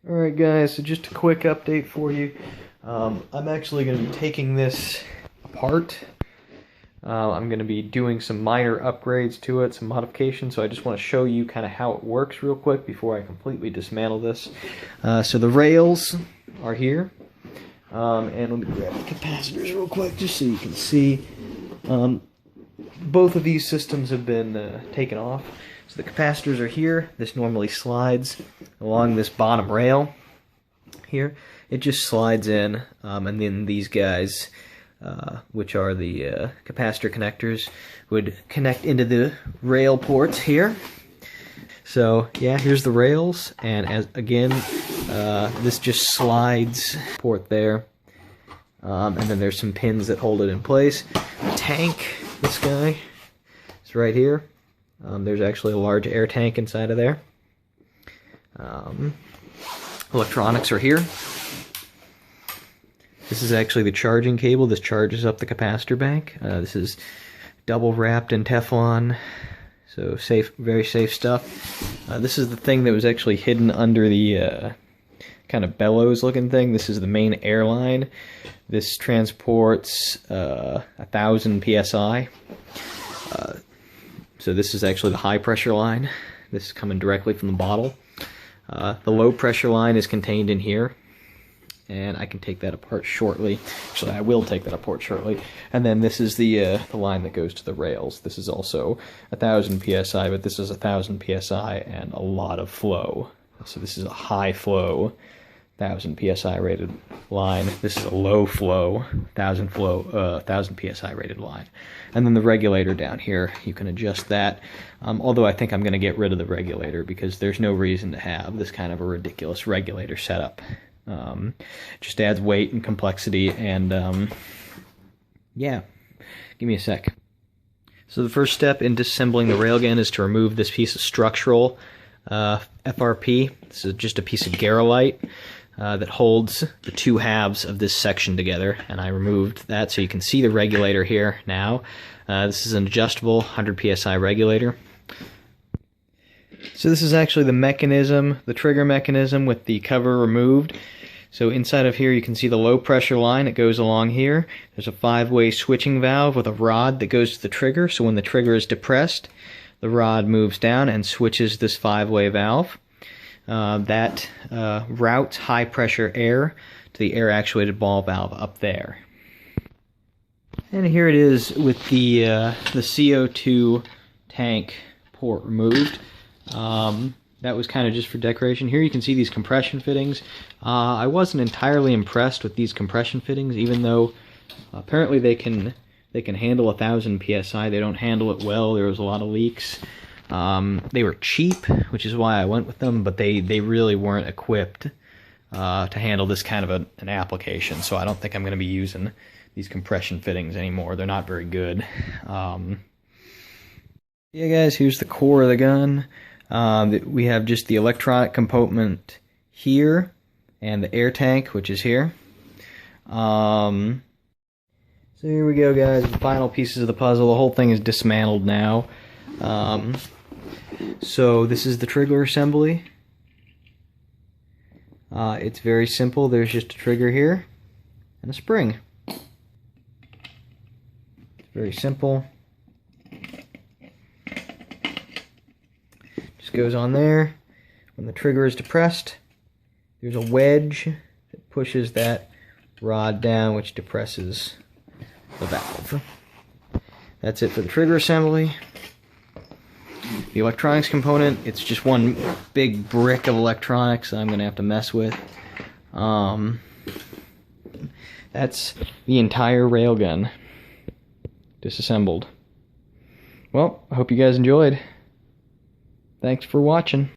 Alright guys, so just a quick update for you. I'm actually going to be taking this apart. I'm going to be doing some minor upgrades to it, some modifications, so I just want to show you kind of how it works real quick before I completely dismantle this. So the rails are here, and let me grab the capacitors real quick just so you can see. Both of these systems have been taken off. So the capacitors are here. This normally slides along this bottom rail here. It just slides in, and then these guys, which are the capacitor connectors, would connect into the rail ports here. So yeah, here's the rails, and as again, this just slides port there, and then there's some pins that hold it in place. The tank, this guy, is right here. There's actually a large air tank inside of there. Electronics are here. This is actually the charging cable. This charges up the capacitor bank. This is double wrapped in Teflon, so safe, very safe stuff. This is the thing that was actually hidden under the kind of bellows looking thing. This is the main air line. This transports 1,000 psi. So this is actually the high pressure line. This is coming directly from the bottle. The low pressure line is contained in here, and I can take that apart shortly. Actually, I will take that apart shortly. And then this is the line that goes to the rails. This is also 1,000 psi, but this is 1,000 psi and a lot of flow. So this is a high flow 1,000 psi rated line. This is a low flow 1,000 psi rated line. And then the regulator down here, you can adjust that. Although I think I'm going to get rid of the regulator because there's no reason to have this kind of a ridiculous regulator setup. Just adds weight and complexity, and yeah, give me a sec. So the first step in disassembling the railgun is to remove this piece of structural FRP. This is just a piece of garolite that holds the two halves of this section together, and I removed that so you can see the regulator here now. This is an adjustable 100 psi regulator. So this is actually the mechanism, the trigger mechanism with the cover removed. So inside of here you can see the low pressure line. It goes along here. There's a 5-way switching valve with a rod that goes to the trigger, so when the trigger is depressed, the rod moves down and switches this 5-way valve. That routes high pressure air to the air actuated ball valve up there. And here it is with the CO2 tank port removed. That was kind of just for decoration. Here you can see these compression fittings. I wasn't entirely impressed with these compression fittings, even though apparently they can handle 1,000 psi. They don't handle it well. There was a lot of leaks. They were cheap, which is why I went with them, but they really weren't equipped to handle this kind of an application, so I don't think I'm going to be using these compression fittings anymore. They're not very good. Yeah guys, here's the core of the gun. We have just the electronic component here, and the air tank, which is here. So here we go guys, the final pieces of the puzzle. The whole thing is dismantled now. So this is the trigger assembly. It's very simple. There's just a trigger here and a spring. It's very simple. Just goes on there. When the trigger is depressed, there's a wedge that pushes that rod down, which depresses the valve. That's it for the trigger assembly. The electronics component, it's just one big brick of electronics that I'm going to have to mess with. That's the entire railgun disassembled. Well, I hope you guys enjoyed. Thanks for watching.